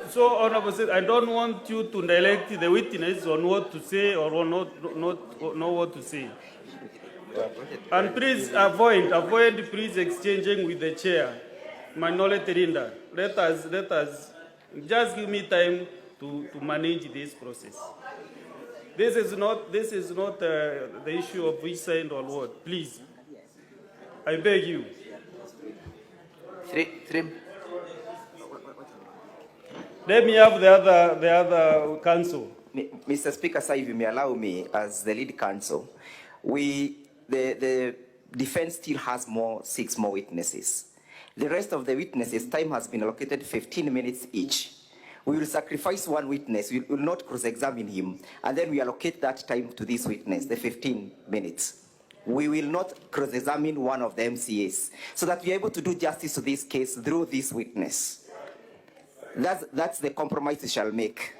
So, Honorable Sir, I don't want you to direct the witness on what to say or not know what to say. And please avoid please exchanging with the chair. Minority Linda, let us just give me time to manage this process. This is not the issue of which side or what. Please, I beg you. Three. Let me have the other counsel. Mr. Speaker, sir, if you may allow me, as the lead counsel, the defense still has 6 more witnesses. The rest of the witnesses, time has been allocated 15 minutes each. We will sacrifice one witness, we will not cross-examine him, and then we allocate that time to this witness, the 15 minutes. We will not cross-examine one of the MCAs, so that we are able to do justice to this case through this witness. That's the compromise we shall make.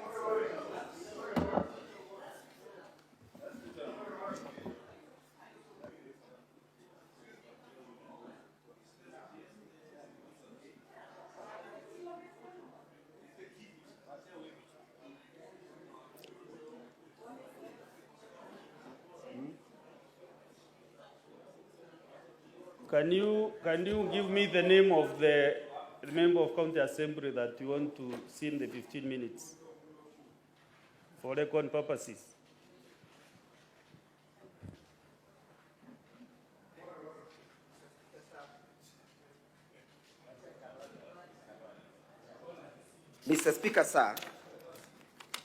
Can you give me the name of the member of County Assembly that you want to see in the 15 minutes for record purposes? Mr. Speaker, sir,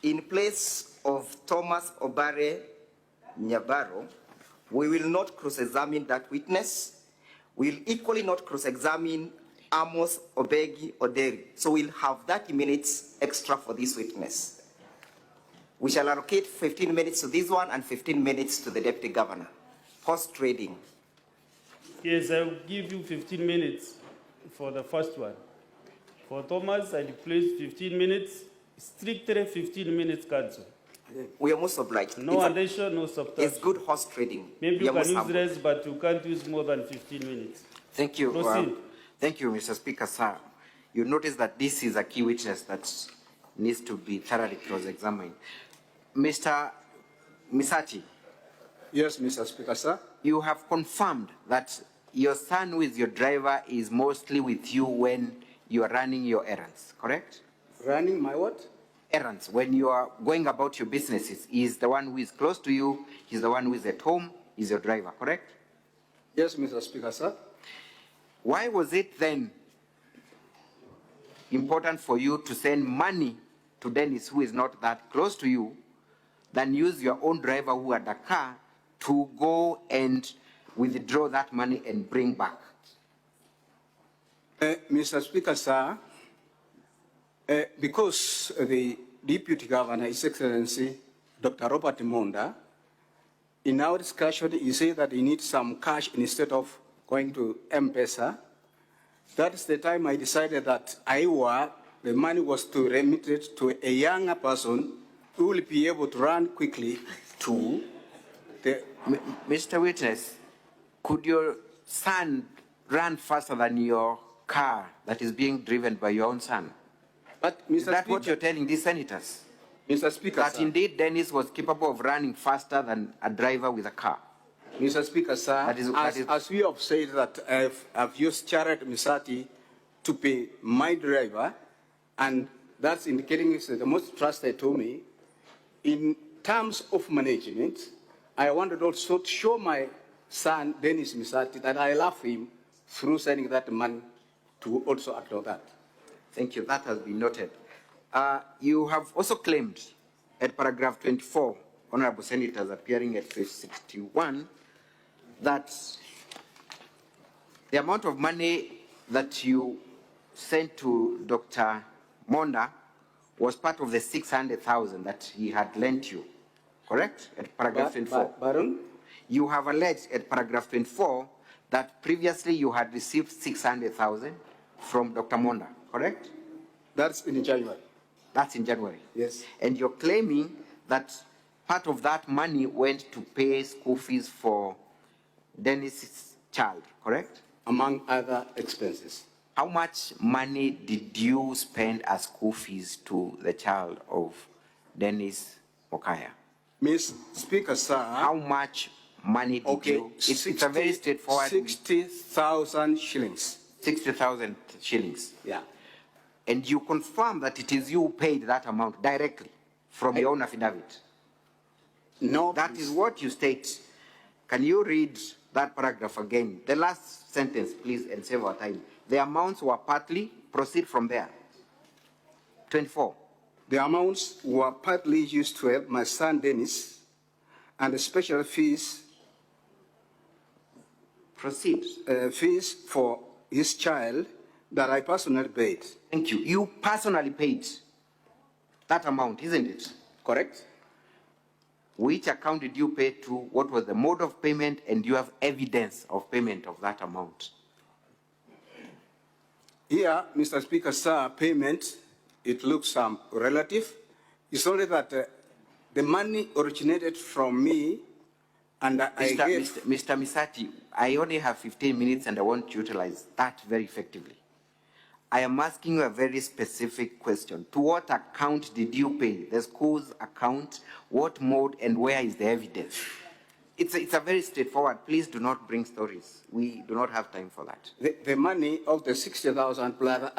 in place of Thomas Obare Nyabaro, we will not cross-examine that witness. We will equally not cross-examine Amos Obegi Oderi. So we'll have 30 minutes extra for this witness. We shall allocate 15 minutes to this one and 15 minutes to the Deputy Governor. Post-trading. Yes, I will give you 15 minutes for the first one. For Thomas, I place 15 minutes, strictly 15 minutes, Council. We are most obliged. No addition, no subtraction. It's good horse trading. Maybe you can use less, but you can't use more than 15 minutes. Thank you. Proceed. Thank you, Mr. Speaker, sir. You notice that this is a key witness that needs to be thoroughly cross-examined. Mr. Misati. Yes, Mr. Speaker, sir. You have confirmed that your son, who is your driver, is mostly with you when you are running your errands, correct? Running my what? Errands. When you are going about your businesses, he is the one who is close to you, he's the one who is at home, he's your driver, correct? Yes, Mr. Speaker, sir. Why was it then important for you to send money to Dennis, who is not that close to you, than use your own driver who had a car to go and withdraw that money and bring back? Mr. Speaker, sir, because the Deputy Governor, His Excellency, Dr. Robert Monda, in our discussion, he said that he needs some cash instead of going to M-Pesa. That is the time I decided that the money was to remit it to a younger person who will be able to run quickly to the... Mr. Witness, could your son run faster than your car that is being driven by your own son? But, Mr. Is that Speaker, what you're telling these senators? Mr. Speaker, That sir, indeed Dennis was capable of running faster than a driver with a car? Mr. Speaker, sir, as we have said that I've used Mr Misati to be my driver, and that's indicating it's the most trusted to me. In terms of management, I wanted also to show my son, Dennis Misati, that I love him through sending that money to also act on that. Thank you. That has been noted. You have also claimed at paragraph 24, Honorable Senators appearing at page 61, that the amount of money that you sent to Dr. Monda was part of the 600,000 that he had lent you, correct? At paragraph 24. Baron? You have alleged at paragraph 24 that previously you had received 600,000 from Dr. Monda, correct? That's in January. That's in January. Yes. And you're claiming that part of that money went to pay school fees for Dennis's child, correct? Among other expenses. How much money did you spend as school fees to the child of Dennis Okaya? Ms. Speaker, sir. How much money did you? It's a very straightforward. 60,000 shillings. 60,000 shillings. Yeah. And you confirm that it is you who paid that amount directly from your own affidavit? No. That is what you state. Can you read that paragraph again? The last sentence, please, and save our time. The amounts were partly, proceed from there. 24. The amounts were partly used to help my son Dennis, and the special fees. Proceed. Fees for his child that I personally paid. Thank you. You personally paid that amount, isn't it? Correct. Which account did you pay to? What was the mode of payment? And do you have evidence of payment of that amount? Here, Mr. Speaker, sir, payment, it looks relative. It's only that the money originated from me, and Mr. Misati, I only have 15 minutes and I want to utilize that very effectively. I am asking you a very specific question. To what account did you pay? The school's account, what mode, and where is the evidence? It's a very straightforward. Please do not bring stories. We do not have time for that. The money of the 60,000 plus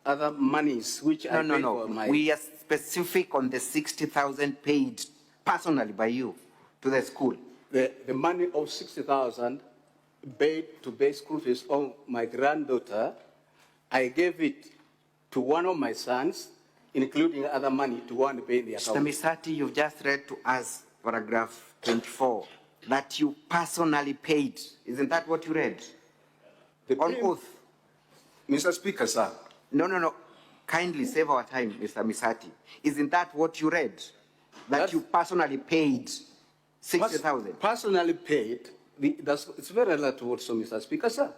other monies which I paid for my... We are specific on the 60,000 paid personally by you to the school. The money of 60,000 paid to pay school fees of my granddaughter, I gave it to one of my sons, including other money to one pay in the account. Mr. Misati, you've just read to us paragraph 24, that you personally paid. Isn't that what you read? On oath. Mr. Speaker, sir. No. Kindly save our time, Mr. Misati. Isn't that what you read? That you personally paid 60,000? Personally paid, it's very relative also, Mr. Speaker, sir.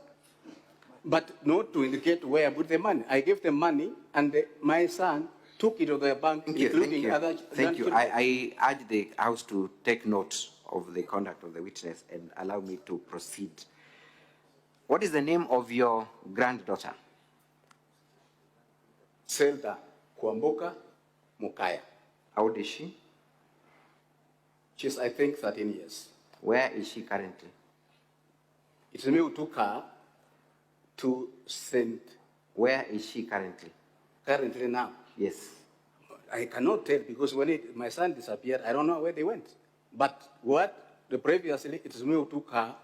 But not to indicate where I put the money. I gave the money, and my son took it to the bank, including other... Thank you. I urge the House to take note of the conduct of the witness and allow me to proceed. What is the name of your granddaughter? Zelda Kwamboka Mukaya. How old is she? She's, I think, 13 years. Where is she currently? It's me who took her to St. Where is she currently? Currently now? Yes. I cannot tell because when my son disappeared, I don't know where they went. But previously, it is me who took her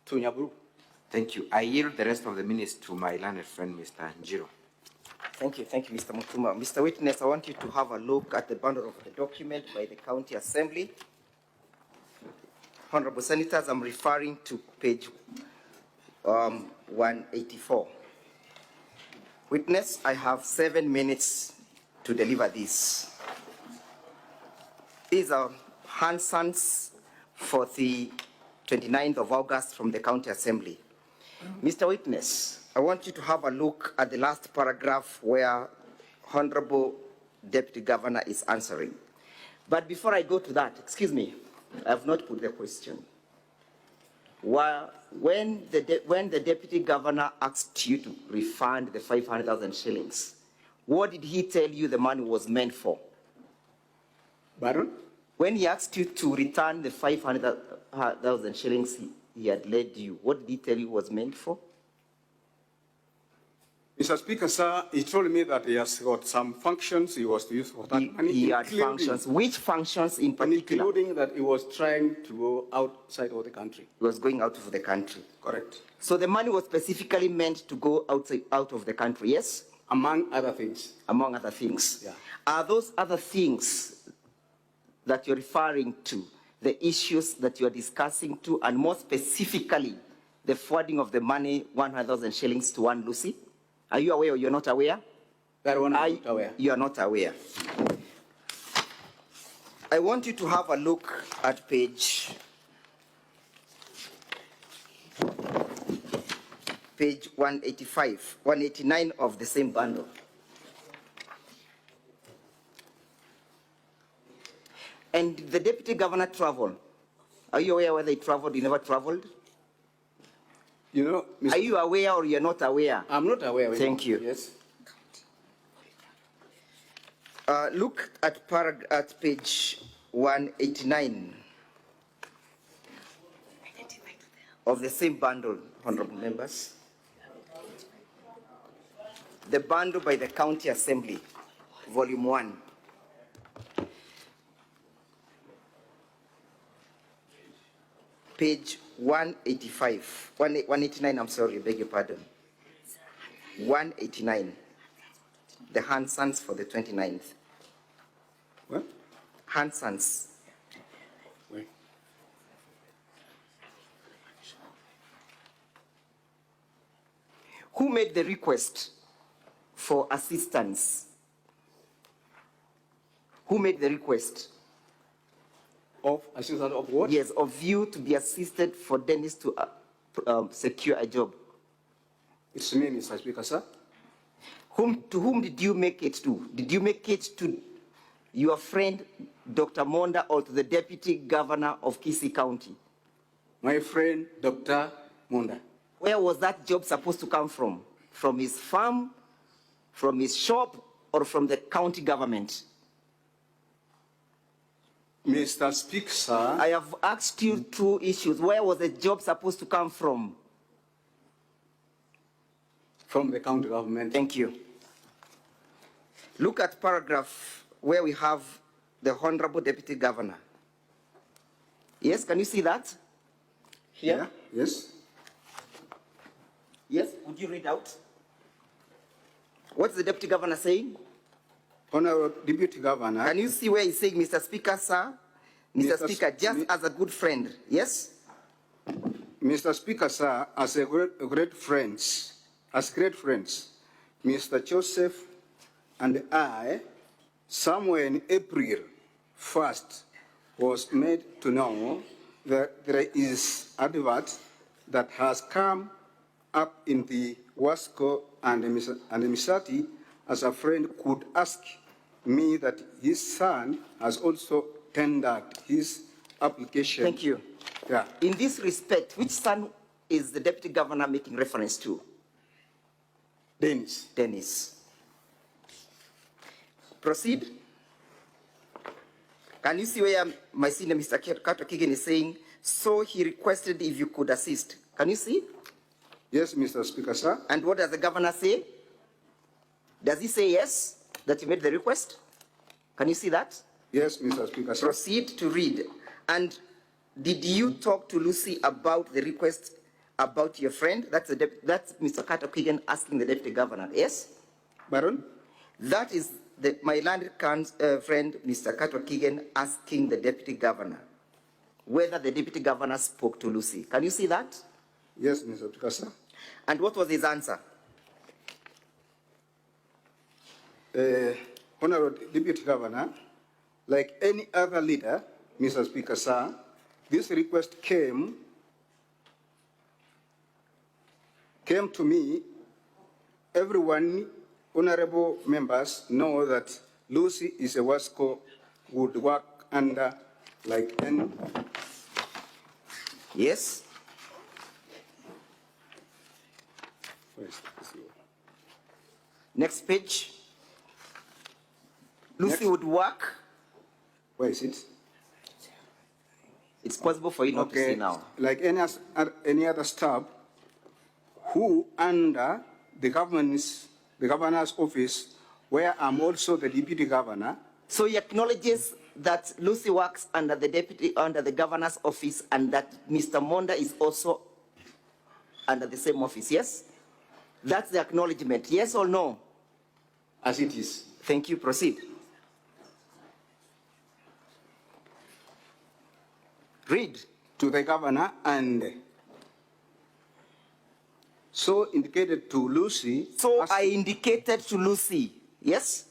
to Nyaburu. Thank you. I yield the rest of the minutes to my learned friend, Mr. Njiru. Thank you, Mr. Mutuma. Mr. Witness, I want you to have a look at the bundle of the document by the County Assembly. Honorable Senators, I'm referring to page 184. Witness, I have 7 minutes to deliver this. These are Hanson's for the 29th of August from the County Assembly. Mr. Witness, I want you to have a look at the last paragraph where Honorable Deputy Governor is answering. But before I go to that, excuse me, I have not put the question. When the Deputy Governor asked you to refund the 500,000 shillings, what did he tell you the money was meant for? Pardon? When he asked you to return the 500,000 shillings he had lent you, what did he tell you was meant for? Mr. Speaker, sir, he told me that he has got some functions he was to use for that money. He had functions. Which functions in particular? Including that he was trying to go outside of the country. He was going out of the country. Correct. So the money was specifically meant to go out of the country, yes? Among other things. Among other things. Yeah. Are those other things that you're referring to the issues that you're discussing to, and more specifically, the forwarding of the money, 100,000 shillings to one Lucy? Are you aware or you're not aware? That one I'm not aware. You are not aware. I want you to have a look at page 185, 189 of the same bundle. And the Deputy Governor traveled. Are you aware whether he traveled, he never traveled? You know, Are you aware or you're not aware? I'm not aware. Thank you. Yes. Look at page 189 of the same bundle, honorable members. The bundle by the County Assembly, volume 1. Page 185, 189, I'm sorry, beg your pardon. 189, the Hansons for the 29th. What? Hansons. Wait. Who made the request for assistance? Who made the request? Of assistance of what? Yes, of you to be assisted for Dennis to secure a job. It's me, Mr. Speaker, sir. To whom did you make it to? Did you make it to your friend, Dr. Monda, or to the Deputy Governor of Kisii County? My friend, Dr. Monda. Where was that job supposed to come from? From his farm, from his shop, or from the county government? Mr. Speaker, sir. I have asked you two issues. Where was the job supposed to come from? From the county government. Thank you. Look at paragraph where we have the Honorable Deputy Governor. Yes, can you see that? Here? Yeah. Yes. Yes, would you read out? What's the Deputy Governor saying? Honorable Deputy Governor. Can you see where he's saying, Mr. Speaker, sir? Mr. Speaker, just as a good friend, yes? Mr. Speaker, sir, as great friends, Mr. Joseph and I, somewhere in April 1st, was made to know that there is advert that has come up in the Wasco and Misati as a friend could ask me that his son has also tendered his application. Thank you. Yeah. In this respect, which son is the Deputy Governor making reference to? Dennis. Dennis. Proceed. Can you see where my senior Mr. Kato Kigen is saying, so he requested if you could assist? Can you see? Yes, Mr. Speaker, sir. And what does the governor say? Does he say yes, that you made the request? Can you see that? Yes, Mr. Speaker, sir. Proceed to read. And did you talk to Lucy about the request about your friend? That's Mr. Kato Kigen asking the Deputy Governor, yes? Baron? That is my land friend, Mr. Kato Kigen, asking the Deputy Governor whether the Deputy Governor spoke to Lucy. Can you see that? Yes, Mr. Speaker, sir. And what was his answer? Honorable Deputy Governor, like any other leader, Mr. Speaker, sir, this request came to me. Everyone, honorable members, know that Lucy is a Wasco, would work under like any. Yes. Next page. Lucy would work. Where is it? It's possible for you not to see now. Like any other staff who under the governor's office, where I'm also the deputy governor. So he acknowledges that Lucy works under the governor's office and that Mr. Monda is also under the same office, yes? That's the acknowledgement, yes or no? As it is. Thank you, proceed. Read. To the governor and so indicated to Lucy. So I indicated to Lucy, yes?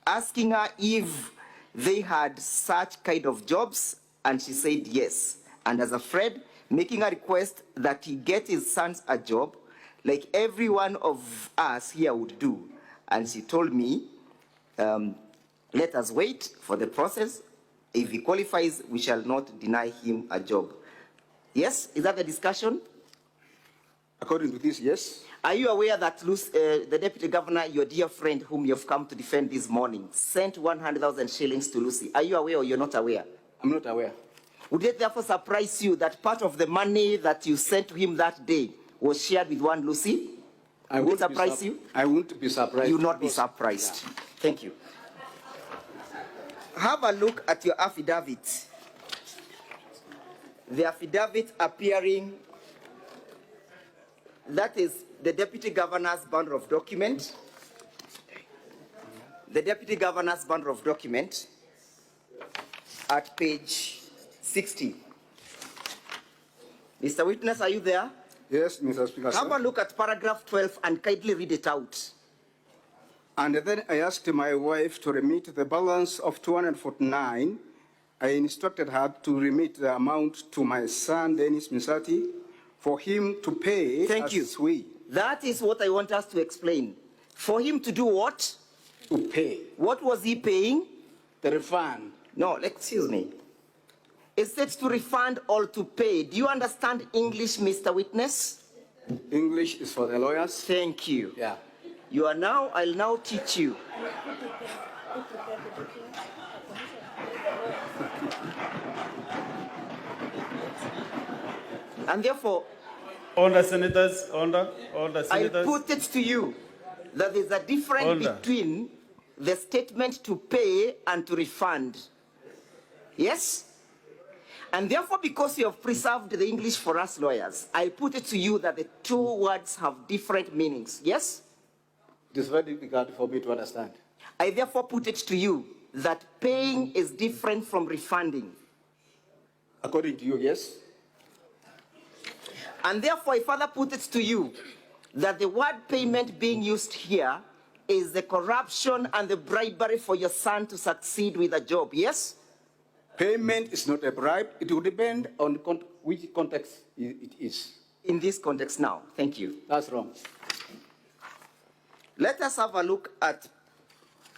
Asking her if they had such kind of jobs, and she said yes. And as a friend, making a request that he get his sons a job, like every one of us here would do. And she told me, let us wait for the process. If he qualifies, we shall not deny him a job. Yes, is that the discussion? According to this, yes. Are you aware that the deputy governor, your dear friend whom you've come to defend this morning, sent 100,000 shillings to Lucy? Are you aware or you're not aware? I'm not aware. Would it therefore surprise you that part of the money that you sent to him that day was shared with one Lucy? Would it surprise you? I won't be surprised. You will not be surprised. Yeah. Thank you. Have a look at your affidavit. The affidavit appearing, that is the deputy governor's bundle of document. The deputy governor's bundle of document at page 60. Mr. Witness, are you there? Yes, Mr. Speaker. Have a look at paragraph 12 and kindly read it out. And then I asked my wife to remit the balance of 249. I instructed her to remit the amount to my son, Mr Misati, for him to pay. Thank you. That is what I want us to explain. For him to do what? To pay. What was he paying? The refund. No, excuse me. Is it to refund or to pay? Do you understand English, Mr. Witness? English is for the lawyers. Thank you. Yeah. You are now, I'll now teach you. And therefore, Order, senators, order, senators. I'll put it to you that there's a difference between the statement to pay and to refund. Yes? And therefore, because you have preserved the English for us lawyers, I put it to you that the two words have different meanings. Yes? It is very difficult for me to understand. I therefore put it to you that paying is different from refunding. According to you, yes? And therefore, I further put it to you that the word payment being used here is the corruption and the bribery for your son to succeed with a job, yes? Payment is not a bribe. It will depend on which context it is. In this context now, thank you. That's wrong. Let us have a look at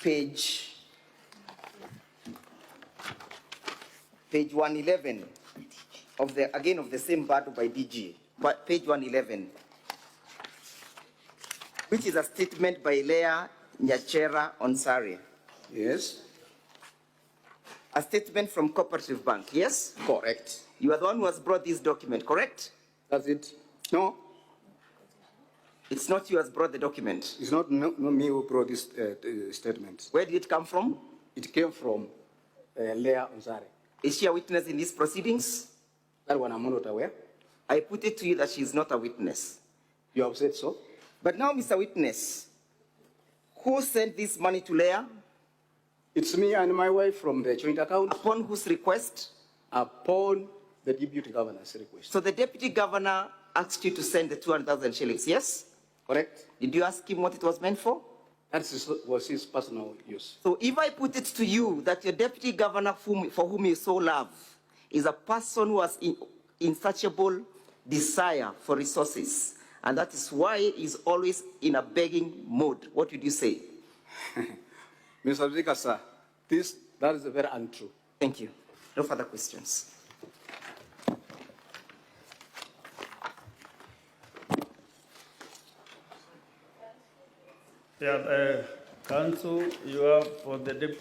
page 111 of the same battle by DG. Page 111, which is a statement by Leah Nyachera Onsari. Yes. A statement from Cooperative Bank, yes? Correct. You are the one who has brought this document, correct? That's it. No. It's not you who has brought the document. It's not me who brought this statement. Where did it come from? It came from Leah Onsari. Is she a witness in these proceedings? That one I'm not aware. I put it to you that she is not a witness. You have said so. But now, Mr. Witness, who sent this money to Leah? It's me and my wife from the joint account. Upon whose request? Upon the deputy governor's request. So the deputy governor asked you to send the 200,000 shillings, yes? Correct. Did you ask him what it was meant for? That was his personal use. So if I put it to you that your deputy governor for whom you so love is a person who has insatiable desire for resources, and that is why he's always in a begging mood, what would you say? Mr. Speaker, sir, that is very untrue. Thank you. No further questions. Yeah, Council, you are for the deputy.